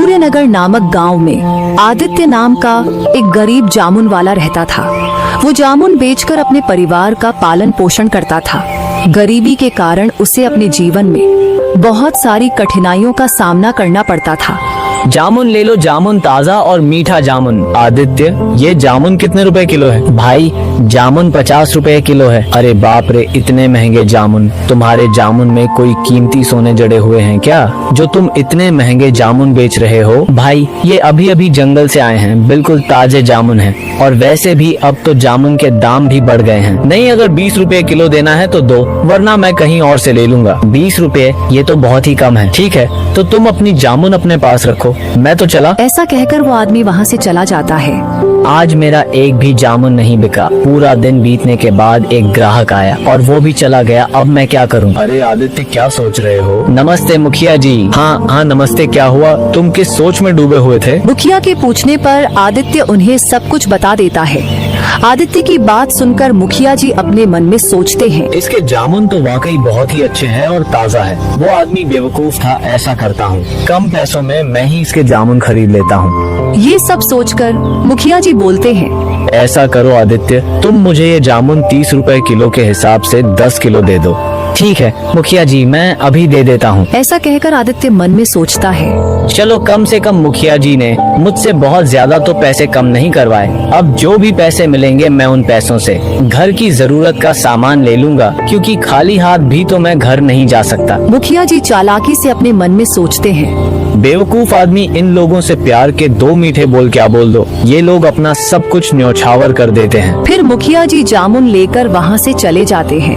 सूर्यनगर नामक गांव में आदित्य नाम का एक गरीब जामुन वाला रहता था। वो जामुन बेचकर अपने परिवार का पालन पोषण करता था। गरीबी के कारण उसे अपने जीवन में बहुत सारी कठिनाइयों का सामना करना पड़ता था। जामुन ले लो, जामुन ताज़ा और मीठा जामुन। आदित्य, ये जामुन कितने रुपए किलो है? भाई, जामुन 50 रुपए किलो है। अरे बाप रे, इतने महंगे जामुन। तुम्हारे जामुन में कोई कीमती सोने जड़े हुए हैं क्या, जो तुम इतने महंगे जामुन बेच रहे हो? भाई, ये अभी अभी जंगल से आए हैं, बिल्कुल ताजे जामुन हैं। और वैसे भी अब तो जामुन के दाम भी बढ़ गए हैं। नहीं, अगर 20 रुपए किलो देना है तो दो, वरना मैं कहीं और से ले लूंगा। 20 रुपए, ये तो बहुत ही कम है। ठीक है, तो तुम अपनी जामुन अपने पास रखो, मैं तो चला। ऐसा कहकर वो आदमी वहाँ से चला जाता है। आज मेरा एक भी जामुन नहीं बिका। पूरा दिन बीतने के बाद एक ग्राहक आया और वो भी चला गया। अब मैं क्या करूं? अरे आदित्य, क्या सोच रहे हो? नमस्ते मुखिया जी। हाँ, नमस्ते। क्या हुआ? तुम किस सोच में डूबे हुए थे? मुखिया के पूछने पर आदित्य उन्हें सब कुछ बता देता है। आदित्य की बात सुनकर मुखिया जी अपने मन में सोचते हैं, इसके जामुन तो वाकई बहुत ही अच्छे हैं और ताज़ा है। वो आदमी बेवकूफ था, ऐसा करता हूँ, कम पैसों में मैं ही इसके जामुन खरीद लेता हूँ। ये सब सोचकर मुखिया जी बोलते हैं, ऐसा करो आदित्य, तुम मुझे ये जामुन 30 रुपए किलो के हिसाब से 10 किलो दे दो। ठीक है मुखिया जी, मैं अभी दे देता हूँ। ऐसा कहकर आदित्य मन में सोचता है, चलो, कम से कम मुखिया जी ने मुझसे बहुत ज्यादा तो पैसे कम नहीं करवाए। अब जो भी पैसे मिलेंगे मैं उन पैसों से घर की जरूरत का सामान ले लूंगा, क्योंकि खाली हाथ भी तो मैं घर नहीं जा सकता। मुखिया जी चालाकी से अपने मन में सोचते हैं, बेवकूफ आदमी, इन लोगों से प्यार के 2 मीठे बोल क्या बोल दो, ये लोग अपना सब कुछ न्यौछावर कर देते हैं। फिर मुखिया जी जामुन लेकर वहाँ से चले जाते हैं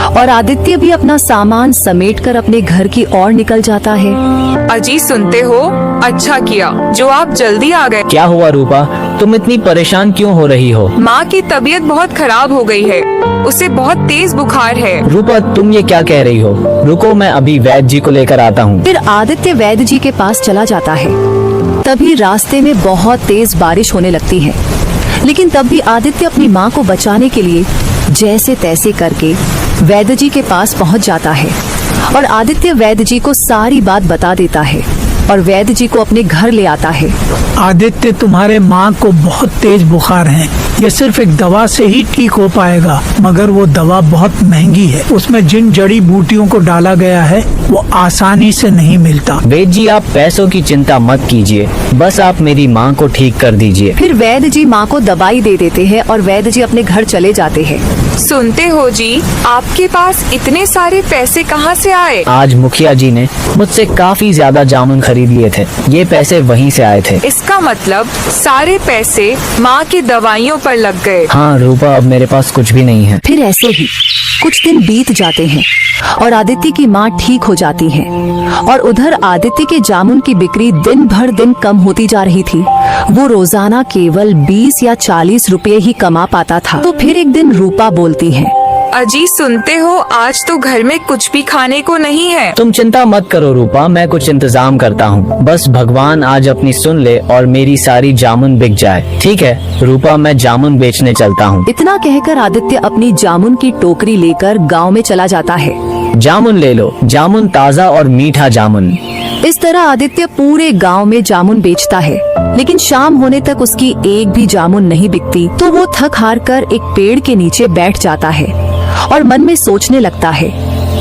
और आदित्य भी अपना सामान समेटकर अपने घर की ओर निकल जाता है। अजी, सुनते हो? अच्छा किया जो आप जल्दी आ गए। क्या हुआ रूपा, तुम इतनी परेशान क्यों हो रही हो? माँ की तबीयत बहुत खराब हो गई है, उसे बहुत तेज बुखार है। रूपा, तुम ये क्या कह रही हो? रुको, मैं अभी वैद्य जी को लेकर आता हूँ। फिर आदित्य वैद्य जी के पास चला जाता है। तभी रास्ते में बहुत तेज बारिश होने लगती है, लेकिन तब भी आदित्य अपनी माँ को बचाने के लिए जैसे तैसे करके वैद्य जी के पास पहुँच जाता है और आदित्य वैद्य जी को सारी बात बता देता है और वैद्य जी को अपने घर ले आता है। आदित्य, तुम्हारे माँ को बहुत तेज बुखार है। ये सिर्फ एक दवा से ही ठीक हो पाएगा, मगर वो दवा बहुत महंगी है। उसमें जिन जड़ी बूटियों को डाला गया है वो आसानी से नहीं मिलता। वैद्य जी, आप पैसों की चिंता मत कीजिए, बस आप मेरी माँ को ठीक कर दीजिए। फिर वैद्य जी माँ को दवाई दे देते हैं और वैद्य जी अपने घर चले जाते हैं। सुनते हो जी, आपके पास इतने सारे पैसे कहाँ से आए? आज मुखिया जी ने मुझसे काफी ज्यादा जामुन खरीद लिए थे, ये पैसे वहीं से आए थे। इसका मतलब सारे पैसे माँ की दवाइयों पर लग गए। हाँ रूपा, अब मेरे पास कुछ भी नहीं है। फिर ऐसे ही कुछ दिन बीत जाते हैं और आदित्य की माँ ठीक हो जाती है और उधर आदित्य के जामुन की बिक्री दिन भर दिन कम होती जा रही थी। वो रोजाना केवल 20 या 40 रुपए ही कमा पाता था। तो फिर एक दिन रूपा बोलती है, अजी, सुनते हो? आज तो घर में कुछ भी खाने को नहीं है। तुम चिंता मत करो रूपा, मैं कुछ इंतजाम करता हूँ। बस भगवान आज अपनी सुन ले और मेरी सारी जामुन बिक जाए। ठीक है रूपा, मैं जामुन बेचने चलता हूँ। इतना कहकर आदित्य अपनी जामुन की टोकरी लेकर गांव में चला जाता है। जामुन ले लो, जामुन ताज़ा और मीठा जामुन। इस तरह आदित्य पूरे गांव में जामुन बेचता है, लेकिन शाम होने तक उसकी एक भी जामुन नहीं बिकती। तो वो थक हार कर एक पेड़ के नीचे बैठ जाता है और मन में सोचने लगता है,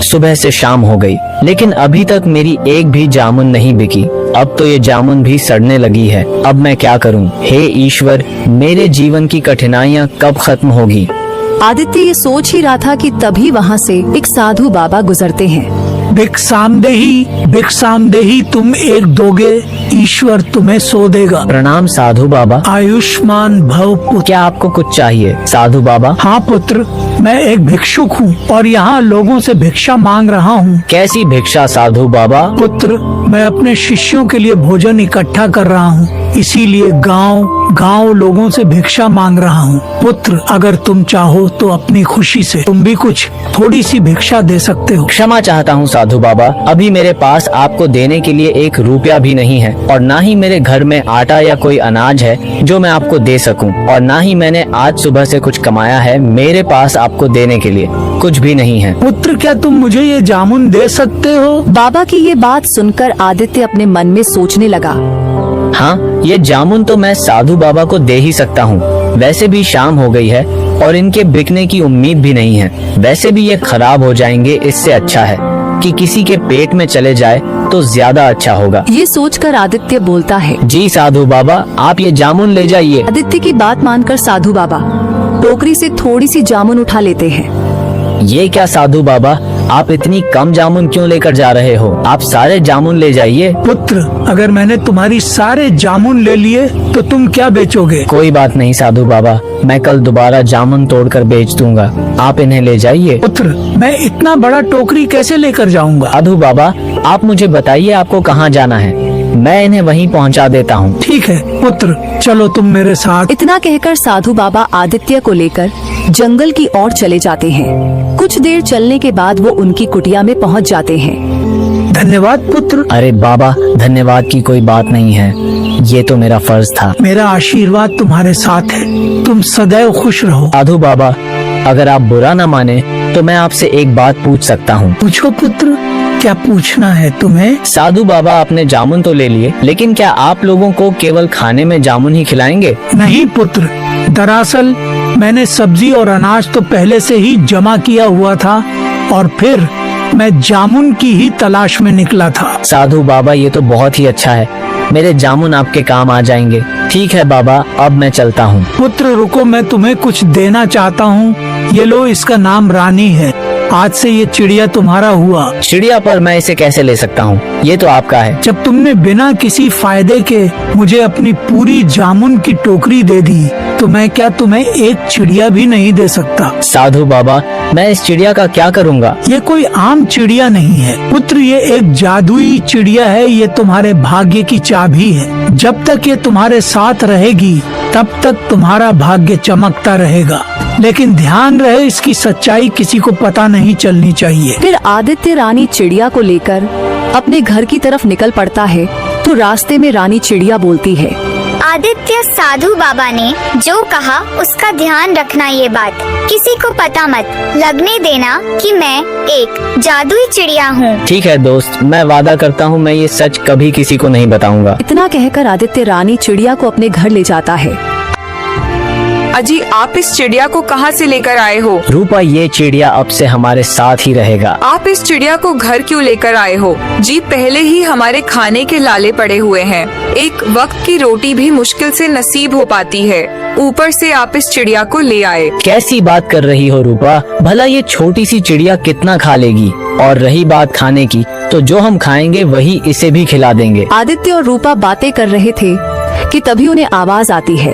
सुबह से शाम हो गई, लेकिन अभी तक मेरी एक भी जामुन नहीं बिकी। अब तो ये जामुन भी सड़ने लगी है। अब मैं क्या करूं? हे ईश्वर, मेरे जीवन की कठिनाइयां कब खत्म होगी? आदित्य ये सोच ही रहा था कि तभी वहाँ से एक साधु बाबा गुजरते हैं। भिक्षामदेही तुम एक दोगे, ईश्वर तुम्हें सो देगा। प्रणाम साधु बाबा। आयुष्मान भव पुत्र। क्या आपको कुछ चाहिए साधु बाबा? हाँ पुत्र, मैं एक भिक्षुक हूँ और यहाँ लोगों से भिक्षा मांग रहा हूँ। कैसी भिक्षा साधु बाबा? पुत्र, मैं अपने शिष्यों के लिए भोजन इकट्ठा कर रहा हूँ, इसीलिए गांव लोगों से भिक्षा मांग रहा हूँ। पुत्र, अगर तुम चाहो तो अपनी खुशी से तुम भी कुछ थोड़ी सी भिक्षा दे सकते हो। क्षमा चाहता हूँ साधु बाबा, अभी मेरे पास आपको देने के लिए 1 रुपया भी नहीं है और ना ही मेरे घर में आटा या कोई अनाज है जो मैं आपको दे सकूं, और ना ही मैंने आज सुबह से कुछ कमाया है मेरे पास आपको देने के लिए। कुछ भी नहीं है। पुत्र, क्या तुम मुझे ये जामुन दे सकते हो? बाबा की ये बात सुनकर आदित्य अपने मन में सोचने लगा। हाँ, ये जामुन तो मैं साधु बाबा को दे ही सकता हूँ। वैसे भी शाम हो गई है और इनके बिकने की उम्मीद भी नहीं है। वैसे भी ये खराब हो जाएंगे, इससे अच्छा है कि किसी के पेट में चले जाए तो ज्यादा अच्छा होगा। ये सोचकर आदित्य बोलता है। जी साधु बाबा, आप ये जामुन ले जाइए। आदित्य की बात मानकर साधु बाबा टोकरी से थोड़ी सी जामुन उठा लेते हैं। ये क्या साधु बाबा, आप इतनी कम जामुन क्यों लेकर जा रहे हो? आप सारे जामुन ले जाइए। पुत्र, अगर मैंने तुम्हारी सारे जामुन ले लिए तो तुम क्या बेचोगे? कोई बात नहीं साधु बाबा, मैं कल दोबारा जामुन तोड़कर बेच दूंगा। आप इन्हें ले जाइए। पुत्र, मैं इतना बड़ा टोकरी कैसे लेकर जाऊंगा? साधु बाबा, आप मुझे बताइए आपको कहाँ जाना है, मैं इन्हें वहीं पहुँचा देता हूँ। ठीक है पुत्र, चलो तुम मेरे साथ। इतना कहकर साधु बाबा आदित्य को लेकर जंगल की ओर चले जाते हैं। कुछ देर चलने के बाद वो उनकी कुटिया में पहुंच जाते हैं। धन्यवाद पुत्र। अरे बाबा, धन्यवाद की कोई बात नहीं है, ये तो मेरा फर्ज था। मेरा आशीर्वाद तुम्हारे साथ है, तुम सदैव खुश रहो। साधु बाबा, अगर आप बुरा न माने तो मैं आपसे एक बात पूछ सकता हूँ? पूछो पुत्र, क्या पूछना है तुम्हें? साधु बाबा, आपने जामुन तो ले लिए, लेकिन क्या आप लोगों को केवल खाने में जामुन ही खिलाएंगे? नहीं पुत्र, दरअसल मैंने सब्जी और अनाज तो पहले से ही जमा किया हुआ था और फिर मैं जामुन की ही तलाश में निकला था। साधु बाबा, ये तो बहुत ही अच्छा है, मेरे जामुन आपके काम आ जाएंगे। ठीक है बाबा, अब मैं चलता हूँ। पुत्र रुको, मैं तुम्हें कुछ देना चाहता हूँ। ये लो, इसका नाम रानी है। आज से ये चिड़िया तुम्हारा हुआ। चिड़िया, पर मैं इसे कैसे ले सकता हूँ? ये तो आपका है। जब तुमने बिना किसी फायदे के मुझे अपनी पूरी जामुन की टोकरी दे दी तो मैं क्या तुम्हें एक चिड़िया भी नहीं दे सकता? साधु बाबा, मैं इस चिड़िया का क्या करूँगा? ये कोई आम चिड़िया नहीं है पुत्र, ये एक जादुई चिड़िया है। ये तुम्हारे भाग्य की चाबी है। जब तक ये तुम्हारे साथ रहेगी तब तक तुम्हारा भाग्य चमकता रहेगा, लेकिन ध्यान रहे इसकी सच्चाई किसी को पता नहीं चलनी चाहिए। फिर आदित्य रानी चिड़िया को लेकर अपने घर की तरफ निकल पड़ता है तो रास्ते में रानी चिड़िया बोलती है। आदित्य, साधु बाबा ने जो कहा उसका ध्यान रखना। ये बात किसी को पता मत लगने देना कि मैं एक जादुई चिड़िया हूँ। ठीक है दोस्त, मैं वादा करता हूँ मैं ये सच कभी किसी को नहीं बताऊंगा। इतना कहकर आदित्य रानी चिड़िया को अपने घर ले जाता है। अजी, आप इस चिड़िया को कहाँ से लेकर आए हो? रूपा, ये चिड़िया अब से हमारे साथ ही रहेगा। आप इस चिड़िया को घर क्यों लेकर आए हो? जी, पहले ही हमारे खाने के लाले पड़े हुए हैं। एक वक्त की रोटी भी मुश्किल से नसीब हो पाती है, ऊपर से आप इस चिड़िया को ले आए। कैसी बात कर रही हो रूपा? भला ये छोटी सी चिड़िया कितना खा लेगी? और रही बात खाने की, तो जो हम खाएंगे वही इसे भी खिला देंगे। आदित्य और रूपा बातें कर रहे थे कि तभी उन्हें आवाज आती है।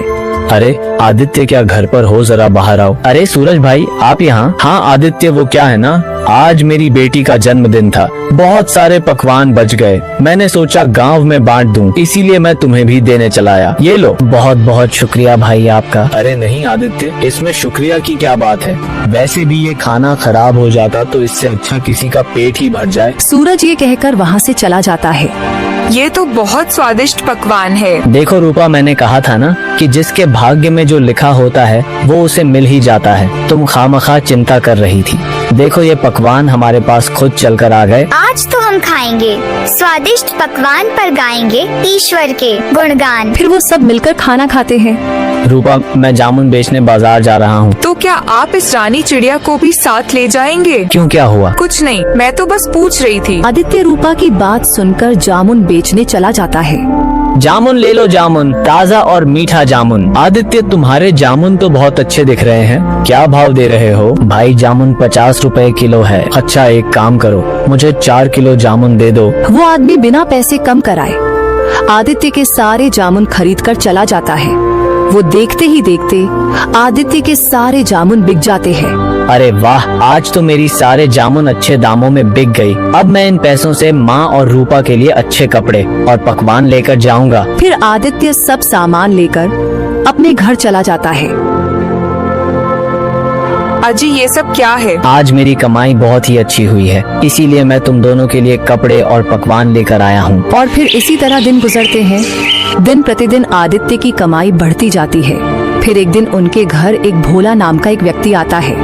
अरे आदित्य, क्या घर पर हो? जरा बाहर आओ। अरे सूरज भाई, आप यहाँ? हाँ आदित्य, वो क्या है ना, आज मेरी बेटी का जन्मदिन था, बहुत सारे पकवान बच गए, मैंने सोचा गांव में बांट दूं, इसीलिए मैं तुम्हें भी देने चला आया। ये लो। बहुत बहुत शुक्रिया भाई आपका। अरे नहीं आदित्य, इसमें शुक्रिया की क्या बात है? वैसे भी ये खाना खराब हो जाता तो इससे अच्छा किसी का पेट ही भर जाए। सूरज ये कहकर वहाँ से चला जाता है। ये तो बहुत स्वादिष्ट पकवान है। देखो रूपा, मैंने कहा था ना कि जिसके भाग्य में जो लिखा होता है वो उसे मिल ही जाता है। तुम खामखा चिंता कर रही थी। देखो ये पकवान हमारे पास खुद चलकर आ गए। आज तो हम खाएंगे, स्वादिष्ट पकवान पर गाएंगे ईश्वर के गुणगान। फिर वो सब मिलकर खाना खाते हैं। रूपा, मैं जामुन बेचने बाजार जा रहा हूँ। तो क्या आप इस रानी चिड़िया को भी साथ ले जाएंगे? क्यों, क्या हुआ? कुछ नहीं, मैं तो बस पूछ रही थी। आदित्य रूपा की बात सुनकर जामुन बेचने चला जाता है। जामुन ले लो, जामुन ताज़ा और मीठा जामुन। आदित्य, तुम्हारे जामुन तो बहुत अच्छे दिख रहे हैं, क्या भाव दे रहे हो? भाई जामुन 50 रुपए किलो है। अच्छा एक काम करो, मुझे 4 किलो जामुन दे दो। वो आदमी बिना पैसे कम कराए आदित्य के सारे जामुन खरीद कर चला जाता है। वो देखते ही देखते आदित्य के सारे जामुन बिक जाते हैं। अरे वाह, आज तो मेरी सारे जामुन अच्छे दामों में बिक गई। अब मैं इन पैसों से माँ और रूपा के लिए अच्छे कपड़े और पकवान लेकर जाऊंगा। फिर आदित्य सब सामान लेकर अपने घर चला जाता है। अजी, ये सब क्या है? आज मेरी कमाई बहुत ही अच्छी हुई है, इसीलिए मैं तुम दोनों के लिए कपड़े और पकवान लेकर आया हूँ। और फिर इसी तरह दिन गुजरते हैं। दिन प्रतिदिन आदित्य की कमाई बढ़ती जाती है। फिर एक दिन उनके घर एक भोला नाम का एक व्यक्ति आता है।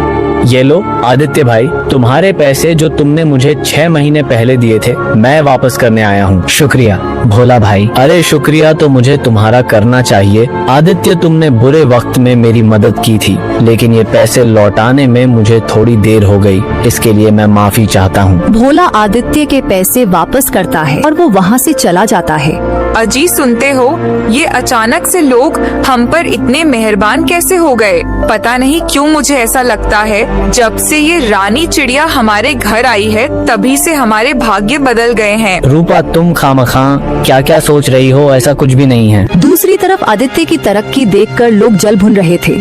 ये लो आदित्य भाई, तुम्हारे पैसे जो तुमने मुझे 6 महीने पहले दिए थे मैं वापस करने आया हूँ। शुक्रिया भोला भाई। अरे शुक्रिया तो मुझे तुम्हारा करना चाहिए आदित्य, तुमने बुरे वक्त में मेरी मदद की थी, लेकिन ये पैसे लौटाने में मुझे थोड़ी देर हो गई, इसके लिए मैं माफी चाहता हूँ। भोला आदित्य के पैसे वापस करता है और वो वहाँ से चला जाता है। अजी सुनते हो, ये अचानक से लोग हम पर इतने मेहरबान कैसे हो गए? पता नहीं क्यों मुझे ऐसा लगता है जब से ये रानी चिड़िया हमारे घर आई है तभी से हमारे भाग्य बदल गए हैं। रूपा तुम खामखा क्या क्या सोच रही हो, ऐसा कुछ भी नहीं है। दूसरी तरफ आदित्य की तरक्की देखकर लोग जल भुन रहे थे।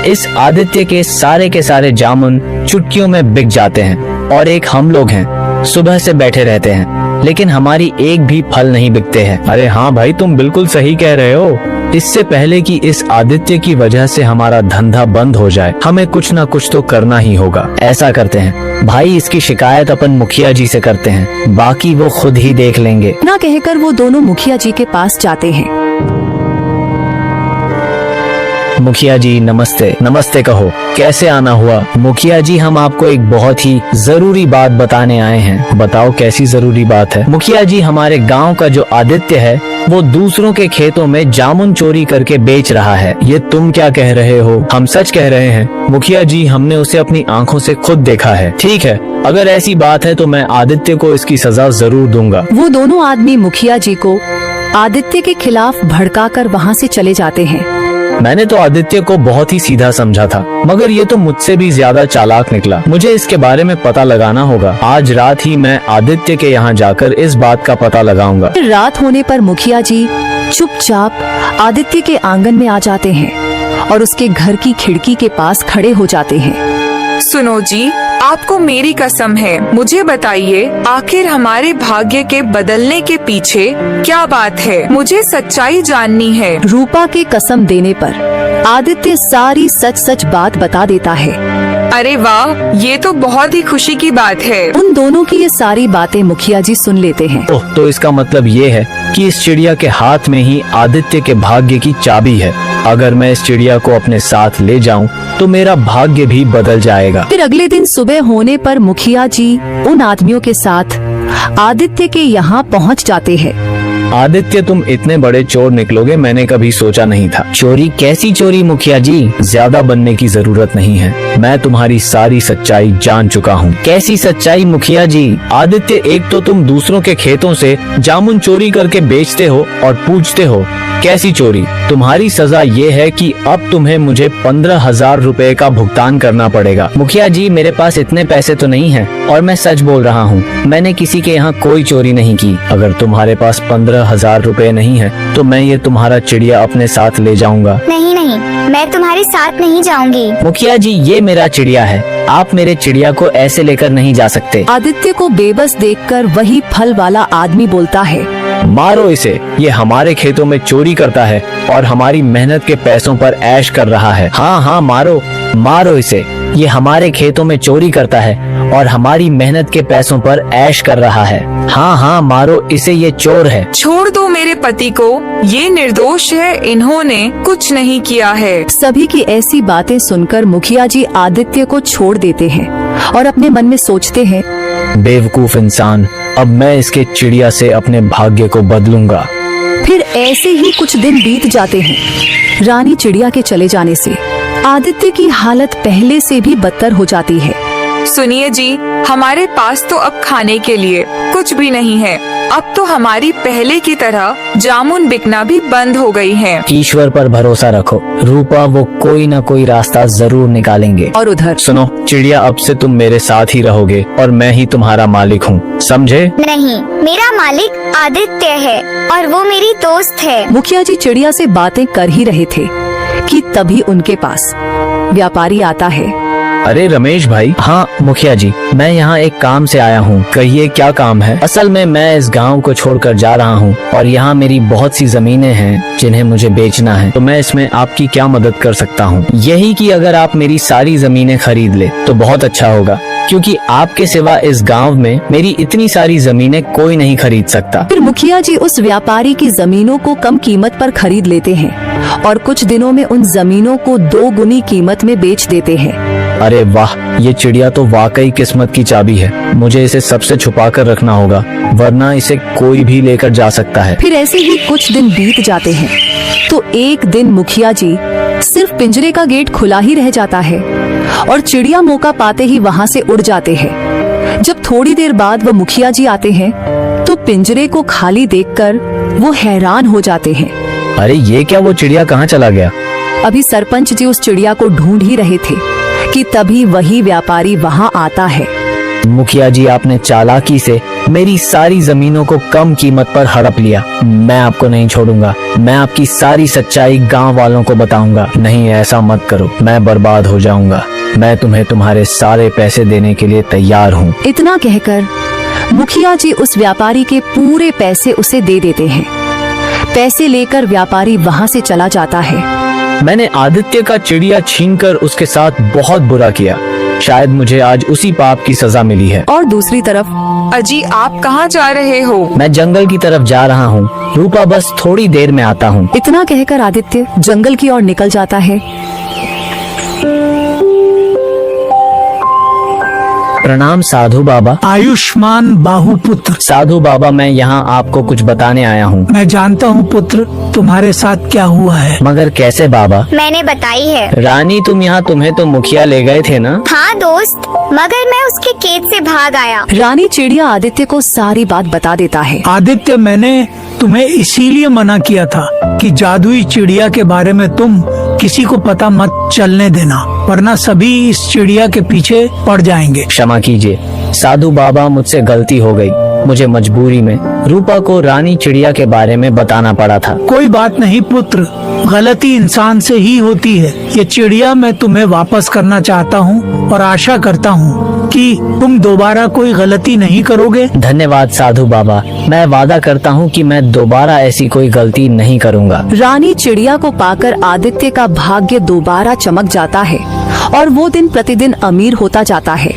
इस आदित्य के सारे जामुन चुटकियों में बिक जाते हैं और एक हम लोग हैं, सुबह से बैठे रहते हैं, लेकिन हमारी एक भी फल नहीं बिकते हैं। अरे हाँ भाई, तुम बिल्कुल सही कह रहे हो। इससे पहले कि इस आदित्य की वजह से हमारा धंधा बंद हो जाए, हमें कुछ ना कुछ तो करना ही होगा। ऐसा करते हैं भाई, इसकी शिकायत अपन मुखिया जी से करते हैं, बाकी वो खुद ही देख लेंगे। ना कहकर वो दोनों मुखिया जी के पास जाते हैं। मुखिया जी नमस्ते। नमस्ते कहो, कैसे आना हुआ? मुखिया जी हम आपको एक बहुत ही जरूरी बात बताने आए हैं। बताओ कैसी जरूरी बात है? मुखिया जी, हमारे गांव का जो आदित्य है वो दूसरों के खेतों में जामुन चोरी करके बेच रहा है। ये तुम क्या कह रहे हो? हम सच कह रहे हैं मुखिया जी, हमने उसे अपनी आंखों से खुद देखा है। ठीक है, अगर ऐसी बात है तो मैं आदित्य को इसकी सजा जरूर दूंगा। वो दोनों आदमी मुखिया जी को आदित्य के खिलाफ भड़काकर वहाँ से चले जाते हैं। मैंने तो आदित्य को बहुत ही सीधा समझा था, मगर ये तो मुझसे भी ज्यादा चालाक निकला। मुझे इसके बारे में पता लगाना होगा। आज रात ही मैं आदित्य के यहाँ जाकर इस बात का पता लगाऊंगा। फिर रात होने पर मुखिया जी चुपचाप आदित्य के आंगन में आ जाते हैं और उसके घर की खिड़की के पास खड़े हो जाते हैं। सुनो जी, आपको मेरी कसम है, मुझे बताइए आखिर हमारे भाग्य के बदलने के पीछे क्या बात है? मुझे सच्चाई जाननी है। रूपा के कसम देने पर आदित्य सारी सच सच बात बता देता है। अरे वाह, ये तो बहुत ही खुशी की बात है। उन दोनों की ये सारी बातें मुखिया जी सुन लेते हैं। ओह, तो इसका मतलब ये है कि इस चिड़िया के हाथ में ही आदित्य के भाग्य की चाबी है। अगर मैं इस चिड़िया को अपने साथ ले जाऊं तो मेरा भाग्य भी बदल जाएगा। फिर अगले दिन सुबह होने पर मुखिया जी उन आदमियों के साथ आदित्य के यहाँ पहुँच जाते हैं। आदित्य, तुम इतने बड़े चोर निकलोगे मैंने कभी सोचा नहीं था। चोरी? कैसी चोरी मुखिया जी? ज्यादा बनने की जरूरत नहीं है, मैं तुम्हारी सारी सच्चाई जान चुका हूँ। कैसी सच्चाई मुखिया जी? आदित्य, एक तो तुम दूसरों के खेतों से जामुन चोरी करके बेचते हो और पूछते हो कैसी चोरी? तुम्हारी सजा ये है कि अब तुम्हें मुझे 15,000 रुपए का भुगतान करना पड़ेगा। मुखिया जी, मेरे पास इतने पैसे तो नहीं है और मैं सच बोल रहा हूँ, मैंने किसी के यहाँ कोई चोरी नहीं की। अगर तुम्हारे पास 15,000 रुपए नहीं है तो मैं ये तुम्हारा चिड़िया अपने साथ ले जाऊंगा। नहीं नहीं, मैं तुम्हारे साथ नहीं जाऊंगी। मुखिया जी, ये मेरा चिड़िया है, आप मेरे चिड़िया को ऐसे लेकर नहीं जा सकते। आदित्य को बेबस देखकर वही फल वाला आदमी बोलता है, मारो इसे, ये हमारे खेतों में चोरी करता है और हमारी मेहनत के पैसों पर ऐश कर रहा है। हाँ हाँ, मारो मारो इसे, ये हमारे खेतों में चोरी करता है और हमारी मेहनत के पैसों पर ऐश कर रहा है। हाँ हाँ, मारो इसे, ये चोर है। छोड़ दो मेरे पति को, ये निर्दोष है, इन्होंने कुछ नहीं किया है। सभी की ऐसी बातें सुनकर मुखिया जी आदित्य को छोड़ देते हैं और अपने मन में सोचते हैं, बेवकूफ इंसान, अब मैं इसके चिड़िया से अपने भाग्य को बदलूंगा। फिर ऐसे ही कुछ दिन बीत जाते हैं। रानी चिड़िया के चले जाने से आदित्य की हालत पहले से भी बदतर हो जाती है। सुनिए जी, हमारे पास तो अब खाने के लिए कुछ भी नहीं है। अब तो हमारी पहले की तरह जामुन बिकना भी बंद हो गई है। ईश्वर पर भरोसा रखो रूपा, वो कोई ना कोई रास्ता जरूर निकालेंगे। और उधर सुनो चिड़िया, अब से तुम मेरे साथ ही रहोगे और मैं ही तुम्हारा मालिक हूँ, समझे? नहीं, मेरा मालिक आदित्य है और वो मेरी दोस्त है। मुखिया जी चिड़िया से बातें कर ही रहे थे कि तभी उनके पास व्यापारी आता है। अरे रमेश भाई। हाँ मुखिया जी, मैं यहाँ एक काम से आया हूँ। कहिए क्या काम है? असल में मैं इस गांव को छोड़कर जा रहा हूँ और यहाँ मेरी बहुत सी जमीनें हैं जिन्हें मुझे बेचना है, तो मैं इसमें आपकी क्या मदद कर सकता हूँ? यही कि अगर आप मेरी सारी जमीनें खरीद ले तो बहुत अच्छा होगा, क्योंकि आपके सिवा इस गांव में मेरी इतनी सारी जमीनें कोई नहीं खरीद सकता। फिर मुखिया जी उस व्यापारी की जमीनों को कम कीमत पर खरीद लेते हैं और कुछ दिनों में उन जमीनों को 2 गुनी कीमत में बेच देते हैं। अरे वाह, ये चिड़िया तो वाकई किस्मत की चाबी है। मुझे इसे सबसे छुपा कर रखना होगा, वरना इसे कोई भी लेकर जा सकता है। फिर ऐसे ही कुछ दिन बीत जाते हैं तो एक दिन मुखिया जी सिर्फ पिंजरे का गेट खुला ही रह जाता है और चिड़िया मौका पाते ही वहाँ से उड़ जाते हैं। जब थोड़ी देर बाद वो मुखिया जी आते हैं तो पिंजरे को खाली देखकर वो हैरान हो जाते हैं। अरे ये क्या, वो चिड़िया कहाँ चला गया? अभी सरपंच जी उस चिड़िया को ढूंढ ही रहे थे कि तभी वही व्यापारी वहाँ आता है। मुखिया जी, आपने चालाकी से मेरी सारी जमीनों को कम कीमत पर हड़प लिया। मैं आपको नहीं छोड़ूंगा। मैं आपकी सारी सच्चाई गांव वालों को बताऊंगा। नहीं, ऐसा मत करो, मैं बर्बाद हो जाऊंगा। मैं तुम्हें तुम्हारे सारे पैसे देने के लिए तैयार हूँ। इतना कहकर मुखिया जी उस व्यापारी के पूरे पैसे उसे दे देते हैं। पैसे लेकर व्यापारी वहाँ से चला जाता है। मैंने आदित्य का चिड़िया छीनकर उसके साथ बहुत बुरा किया। शायद मुझे आज उसी पाप की सजा मिली है। और दूसरी तरफ अजी, आप कहाँ जा रहे हो? मैं जंगल की तरफ जा रहा हूँ। रूपा, बस थोड़ी देर में आता हूँ। इतना कहकर आदित्य जंगल की ओर निकल जाता है। प्रणाम साधु बाबा। आयुष्मान बाहुपुत्र। साधु बाबा, मैं यहाँ आपको कुछ बताने आया हूँ। मैं जानता हूँ पुत्र, तुम्हारे साथ क्या हुआ है। मगर कैसे बाबा? मैंने बताई है। रानी, तुम्हें तो मुखिया ले गए थे ना? हाँ दोस्त, मगर मैं उसके खेत से भाग आया। रानी चिड़िया आदित्य को सारी बात बता देता है। आदित्य, मैंने तुम्हें इसीलिए मना किया था कि जादुई चिड़िया के बारे में तुम किसी को पता मत चलने देना, वरना सभी इस चिड़िया के पीछे पड़ जाएंगे। क्षमा कीजिए साधु बाबा, मुझसे गलती हो गई। मुझे मजबूरी में रूपा को रानी चिड़िया के बारे में बताना पड़ा था। कोई बात नहीं पुत्र, गलती इंसान से ही होती है। ये चिड़िया मैं तुम्हें वापस करना चाहता हूँ और आशा करता हूँ कि तुम दोबारा कोई गलती नहीं करोगे। धन्यवाद साधु बाबा, मैं वादा करता हूँ कि मैं दोबारा ऐसी कोई गलती नहीं करूँगा। रानी चिड़िया को पाकर आदित्य का भाग्य दोबारा चमक जाता है और वो दिन प्रतिदिन अमीर होता जाता है।